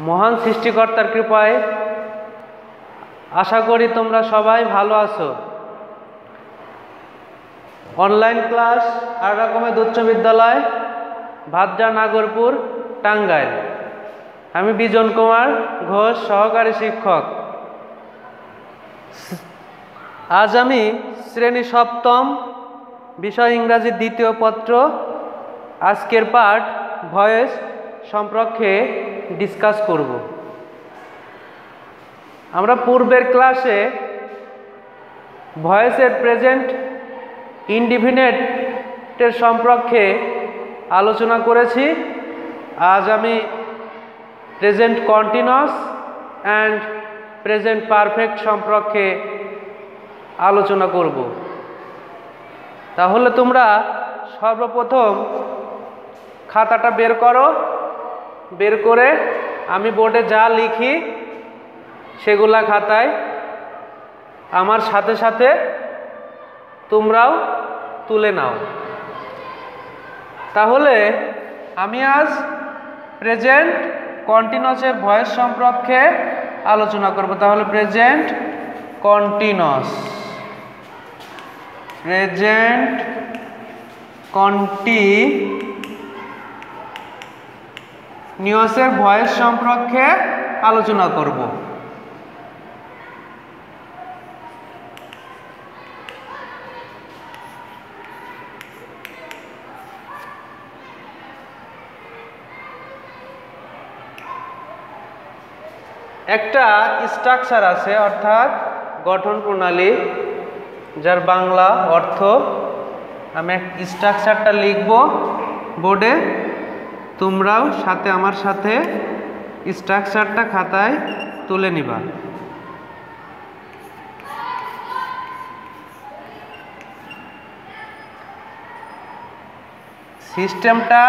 মহান সৃষ্টিকর্তার কৃপায় আশা করি তোমরা সবাই ভালো আছো। অনলাইন ক্লাস আরাকামেদ উচ্চ বিদ্যালয়, ভাদ্রা, নাগরপুর, টাঙ্গাইল। আমি বিজন কুমার ঘোষ, সহকারী শিক্ষক। আজ আমি শ্রেণী সপ্তম, বিষয় ইংরাজি, দ্বিতীয় পত্র, আজকের পাঠ ভয়েস সম্পর্কে ডিসকাস করব। আমরা পূর্বের ক্লাসে ভয়েসের প্রেজেন্ট ইনডিফিনিটের সম্পর্কে আলোচনা করেছি। আজ আমি present continuous and present perfect সম্পর্কে আলোচনা করব। তাহলে তোমরা সর্বপ্রথম খাতাটা বের করো। বের করে আমি বোর্ডে যা লিখি সেগুলা খাতায় আমার সাথে সাথে তোমরাও তুলে নাও। তাহলে আমি আজ প্রেজেন্ট কন্টিনিউয়াসের ভয়েস সম্পর্কে আলোচনা করব। তাহলে প্রেজেন্ট কন্টিনিউয়াস, প্রেজেন্ট কন্টিনিউয়াসের ভয়েস সম্পর্কে আলোচনা করব। একটা স্ট্রাকচার আছে, অর্থাৎ গঠন প্রণালী, যার বাংলা অর্থ আমি স্ট্রাকচারটা লিখব বোর্ডে, তোমরাও সাথে আমার সাথে স্ট্রাকচারটা খাতায় তুলে নিবা। সিস্টেমটা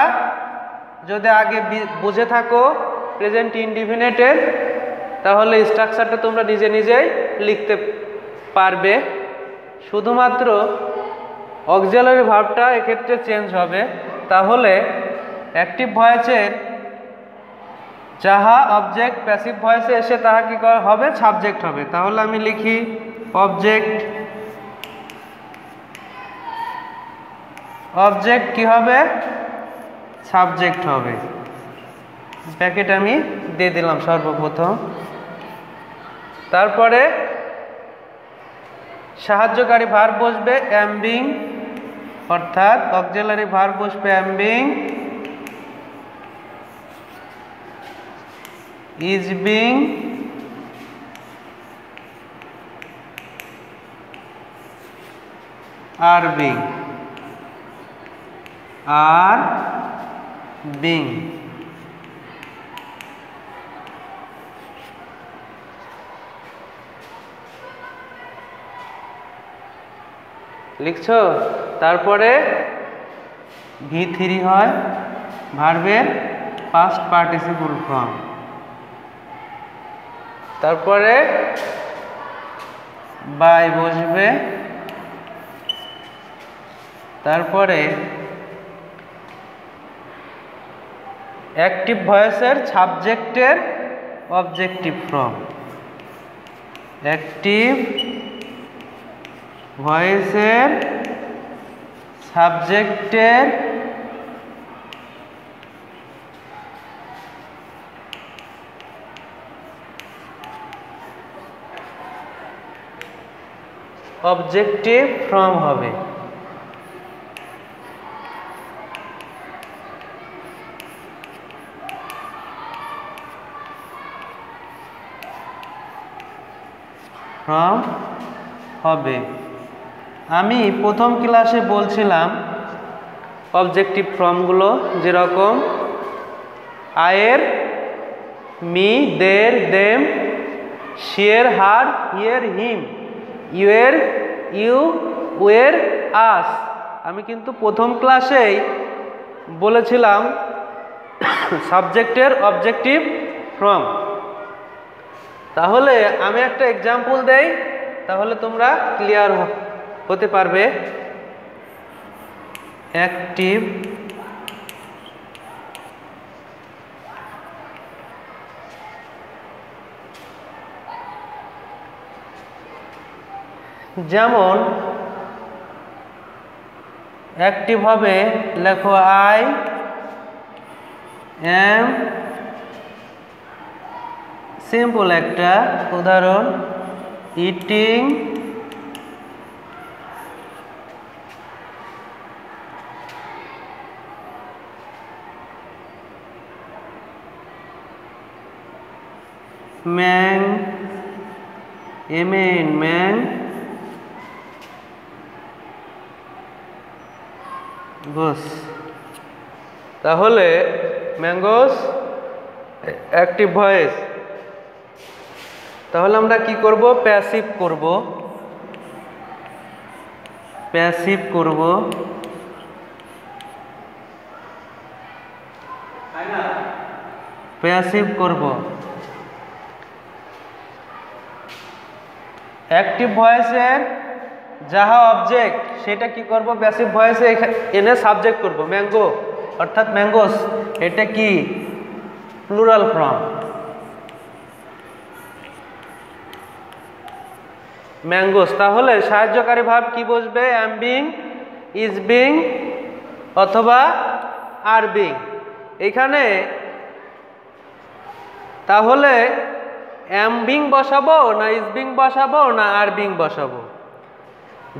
যদি আগে বুঝে থাকো প্রেজেন্ট ইনডিফিনিটের, তাহলে স্ট্রাকচারটা তোমরা নিজে নিজেই লিখতে পারবে। শুধুমাত্র অক্সিলারি ভার্বটা এক্ষেত্রে চেঞ্জ হবে। তাহলে অ্যাক্টিভ ভয়েসের যাহা অবজেক্ট প্যাসিভ ভয়েসে এসে তাহা কি হবে? সাবজেক্ট হবে। তাহলে আমি লিখি অবজেক্ট। অবজেক্ট কি হবে? সাবজেক্ট হবে। ব্র্যাকেট আমি দিয়ে দিলাম সর্বপ্রথম। তারপরে সাহায্যকারী ভার্ব বসবে এম বিং, অর্থাৎ অক্সিলারি ভার্ব বসবে am being, is being, are being, are being. লিখছো? তারপরে V3 হয় ভার্বের পাস্ট পার্টিসিপল ফর্ম। তারপরে বাই বসবে। তারপরে অ্যাক্টিভ ভয়েসের সাবজেক্টের অবজেক্টিভ ফর্ম। অ্যাক্টিভ ভয়েসের সাবজেক্টের অবজেক্টিভ ফর্ম হবে। ফর্ম হবে। আমি প্রথম ক্লাসে বলছিলাম অবজেক্টিভ ফর্মগুলো, যেরকম I, me, they, them, she, her, he, him, you, you, we, us. আমি কিন্তু প্রথম ক্লাসেই বলেছিলাম সাবজেক্টের অবজেক্টিভ ফর্ম। তাহলে আমি একটা এক্সাম্পল দেই, তাহলে তোমরা ক্লিয়ার হতে পারবে। অ্যাক্টিভ যেমন অ্যাক্টিভ হবে, লেখো আই এম, সিম্পল একটা উদাহরণ, ইটিং ম্যাং, এমেন ম্যাং গোস। তাহলে ম্যাঙ্গোস অ্যাক্টিভ ভয়েস। তাহলে আমরা কি করব, প্যাসিভ করব, প্যাসিভ করব, প্যাসিভ করব। অ্যাক্টিভ ভয়েসের যাহা অবজেক্ট সেটা কি করব, প্যাসিভ ভয়েসে এনে সাবজেক্ট করব, ম্যাঙ্গো অর্থাৎ ম্যাঙ্গোস, এটা কি প্লুরাল ফর্ম ম্যাঙ্গোস। তাহলে সাহায্যকারী ভাব কি বসবে, অ্যাম বিং, ইজ বিং অথবা আর বিং। এখানে তাহলে অ্যাম বিং বসাবো না ইজ বিং বসাবো না আর বিং বসাবো?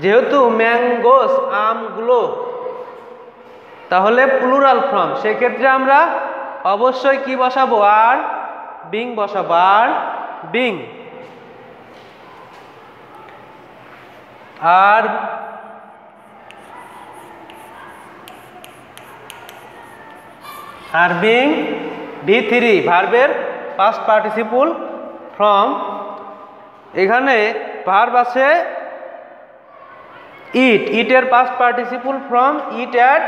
যেহেতু ম্যাঙ্গোস আমগুলো, তাহলে প্লুরাল ফর্ম, সেক্ষেত্রে আমরা অবশ্যই কি বসাবো, আর বিং বসাবো, are being. R are being V3 ভার্বের পাস্ট পার্টিসিপল ফর্ম। এখানে ভার্ব আছে ইট, ইটের past participle form it at,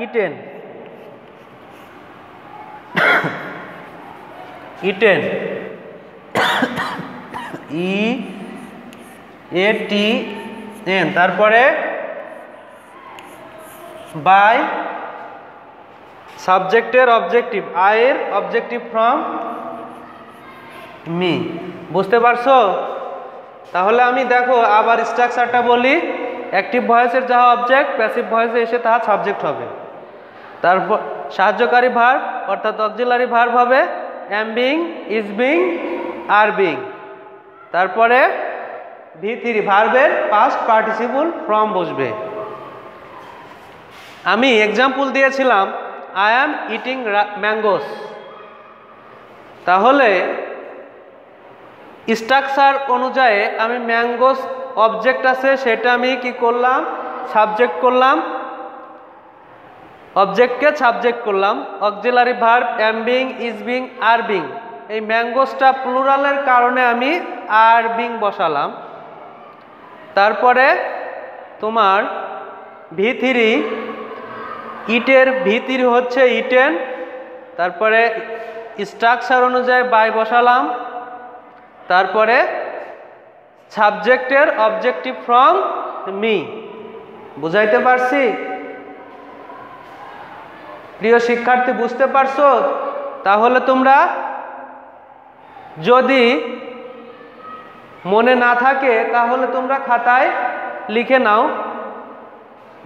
eaten, eaten, E A T N. তারপরে বাই সাবজেক্টের অবজেক্টিভ, আয়ের অবজেক্টিভ ফ্রম মি। বুঝতে পারছো? তাহলে আমি দেখো আবার স্ট্রাকচারটা বলি, অ্যাক্টিভ ভয়েসের যাহা অবজেক্ট প্যাসিভ ভয়েসে এসে তাহা সাবজেক্ট হবে। তারপর সাহায্যকারী ভার্ব অর্থাৎ অক্সিলারি ভার্ব হবে অ্যাম being, is being, are being. তারপরে V3 ভার্বের পাস্ট পার্টিসিপল ফর্ম বসবে। আমি এক্সাম্পল দিয়েছিলাম আই অ্যাম ইটিং ম্যাঙ্গোস। তাহলে স্ট্রাকচার অনুযায়ী আমি ম্যাঙ্গোস অবজেক্ট আছে সেটা আমি কি করলাম, সাবজেক্ট করলাম, অবজেক্টকে সাবজেক্ট করলাম, auxiliary verb am being, is being, are being. এই ম্যাঙ্গোসটা প্লুরালের কারণে আমি আর বিং বসালাম। তারপরে তোমার V3 ইটের V3 হচ্ছে ইটেন, তারপরে স্ট্রাকচার অনুযায়ী বাই বসালাম, তারপরে সাবজেক্টের অবজেক্টিভ ফ্রম মি। বুঝাইতে পারছি? প্রিয় শিক্ষার্থী বুঝতে পারছো? তাহলে তোমরা যদি মনে না থাকে তাহলে তোমরা খাতায় লিখে নাও,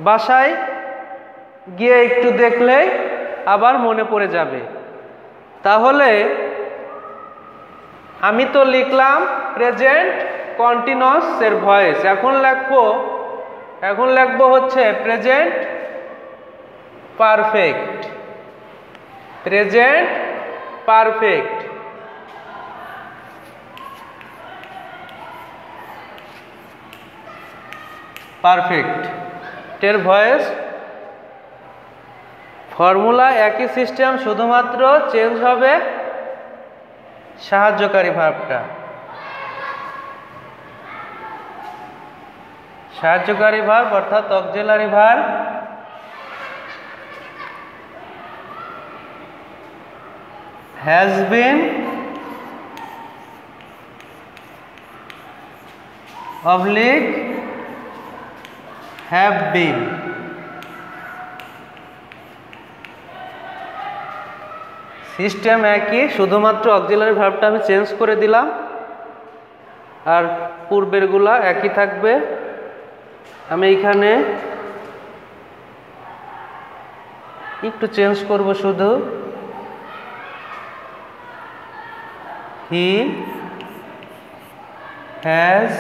বাসায় গিয়ে একটু দেখলেই আবার মনে পড়ে যাবে। তাহলে আমি তো লিখলাম প্রেজেন্ট কন্টিনিউয়াস এর ভয়েস, এখন লিখবো হচ্ছে present perfect, present perfect. Perfect এর ভয়েস ফর্মুলা একই সিস্টেম, শুধুমাত্র চেঞ্জ হবে সাহায্যকারী ভার্বটা। সাহায্যকারী ভার্ব অর্থাৎ auxiliary verb has been, oblique have been। System একই, শুধুমাত্র অক্সিলারি ভার্বটা আমি চেঞ্জ করে দিলাম, আর পূর্বেরগুলা একই থাকবে। আমি এইখানে একটু চেঞ্জ করব শুধু he has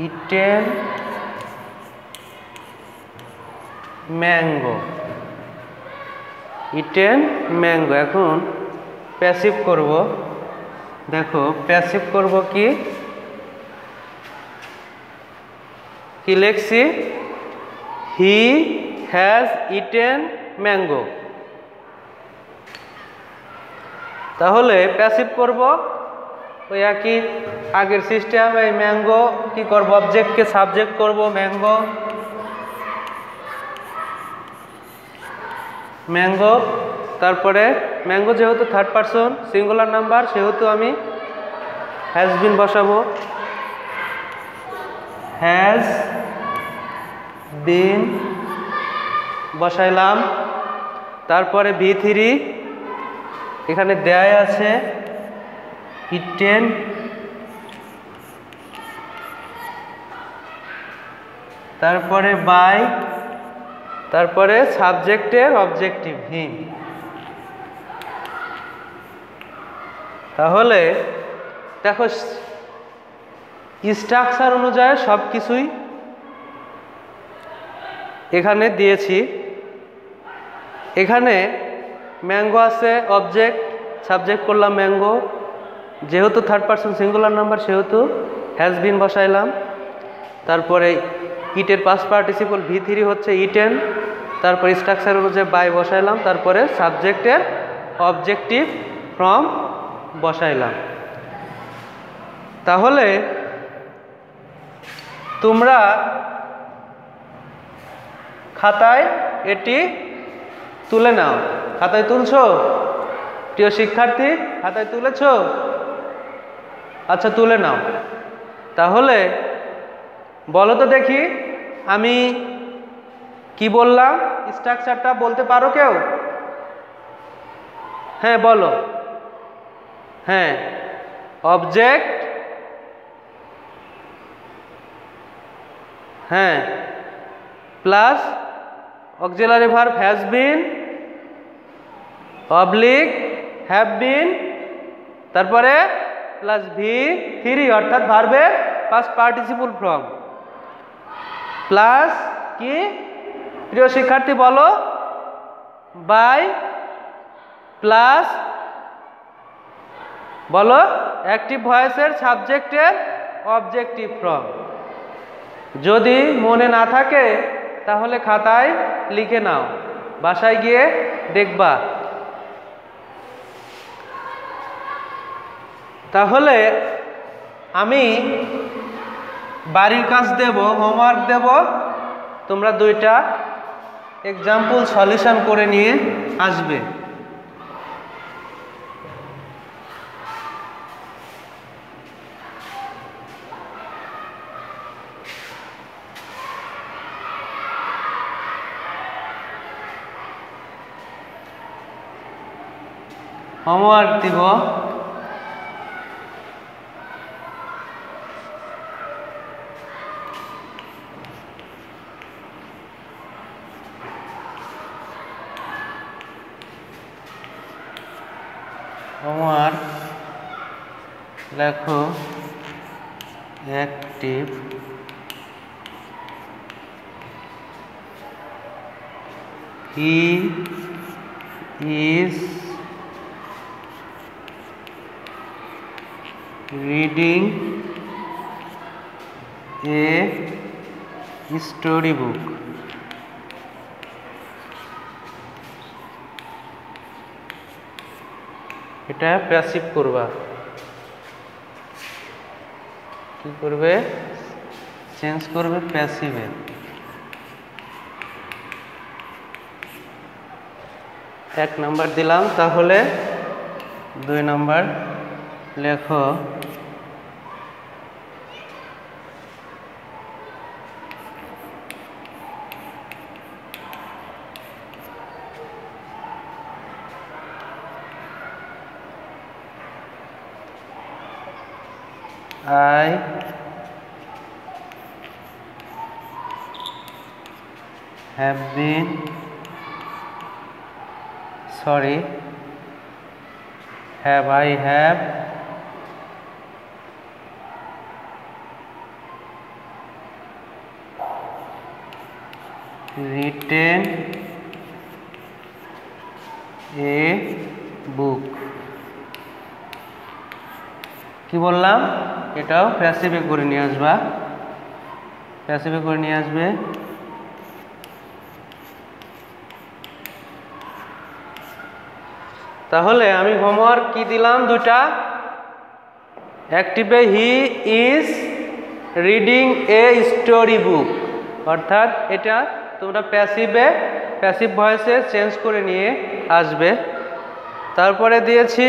eaten mango. Eaten mango. এখন প্যাসিভ করব। দেখো প্যাসিভ করব কি লিখছি হি হ্যাজ ইটেন ম্যাঙ্গো। তাহলে প্যাসিভ করব ওই একই আগের সিস্টেম। এই ম্যাঙ্গো কি করব, অবজেক্টকে সাবজেক্ট করব ম্যাঙ্গো। ম্যাঙ্গো তারপরে ম্যাঙ্গো যেহেতু থার্ড পারসন সিঙ্গুলার নাম্বার সেহেতু আমি হ্যাজ বিন বসাবো। হ্যাজ বিন বসাইলাম। তারপরে V3 এখানে দেয় আছে ইটেন। তারপরে বাই, তারপরে সাবজেক্টের অবজেক্টিভ হিম। তাহলে দেখো স্ট্রাকচার অনুযায়ী সব কিছুই এখানে দিয়েছি। এখানে ম্যাঙ্গো আছে অবজেক্ট, সাবজেক্ট করলাম ম্যাঙ্গো। যেহেতু থার্ড পারসন সিঙ্গুলার নাম্বার সেহেতু হ্যাজ বিন বসাইলাম। তারপরে ইটের পাস্ট পার্টিসিপল V3 হচ্ছে ইটেন। তারপরে স্ট্রাকচার অনুযায়ী বাই বসাইলাম। তারপরে সাবজেক্টের অবজেক্টিভ ফ্রম বসাইলাম। তাহলে তোমরা খাতায় এটি তুলে নাও। খাতায় তুলছো প্রিয় শিক্ষার্থী? খাতায় তুলেছো? আচ্ছা তুলে নাও। তাহলে বলো তো দেখি আমি কি বললাম, স্ট্রাকচারটা বলতে পারো কেউ? হ্যাঁ বলো। হ্যাঁ, অবজেক্ট, হ্যাঁ plus auxiliary verb has been oblique have been, তারপরে প্লাস V3 অর্থাৎ ভার্বের পাস্ট পার্টিসিপল ফর্ম, প্লাস কি প্রিয় শিক্ষার্থী বলো? বাই, প্লাস বলো অ্যাক্টিভ ভয়েসের সাবজেক্টের অবজেক্টিভ ফর্ম। যদি মনে না থাকে তাহলে খাতায় লিখে নাও, বাসায় গিয়ে দেখবা। তাহলে আমি বাড়ির কাজ দেব, হোমওয়ার্ক দেব, তোমরা দুইটা এক্সাম্পল সলিউশন করে নিয়ে আসবে। হোমওয়ার্ক দিব, হোমওয়ার্ক লেখো active he is reading a storybook. এটা প্যাসিভ করবা। কি করবে? চেঞ্জ করবে প্যাসিভে। এক নাম্বার দিলাম। তাহলে 2 নাম্বার লেখো I have been I have written a book। কি বললাম, এটাও প্যাসিভে করে নিয়ে আসবা, প্যাসিভে করে নিয়ে আসবে। তাহলে আমি হোমওয়ার্ক কি দিলাম, দুটা। অ্যাক্টিভে he is reading a story book, অর্থাৎ এটা তোমরা প্যাসিভ ভয়েসে চেঞ্জ করে নিয়ে আসবে। তারপরে দিয়েছি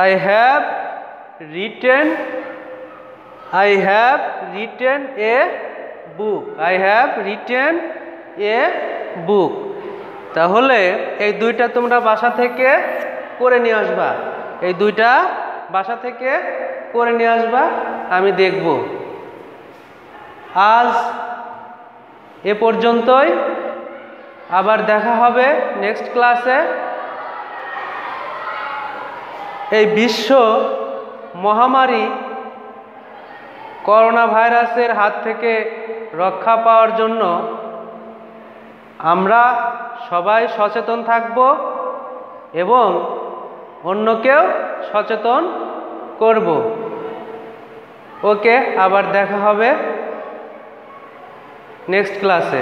আই হ্যাভ রিটেন এ বুক, তাহলে এই দুইটা তোমরা বাসা থেকে করে নিয়ে আসবা, আমি দেখব। আজ এ পর্যন্তই, আবার দেখা হবে নেক্সট ক্লাসে। এই বিশ্ব মহামারী করোনা ভাইরাসের হাত থেকে রক্ষা পাওয়ার জন্য আমরা সবাই সচেতন থাকব এবং অন্যকেও সচেতন করব। ওকে, আবার দেখা হবে নেক্সট ক্লাসে।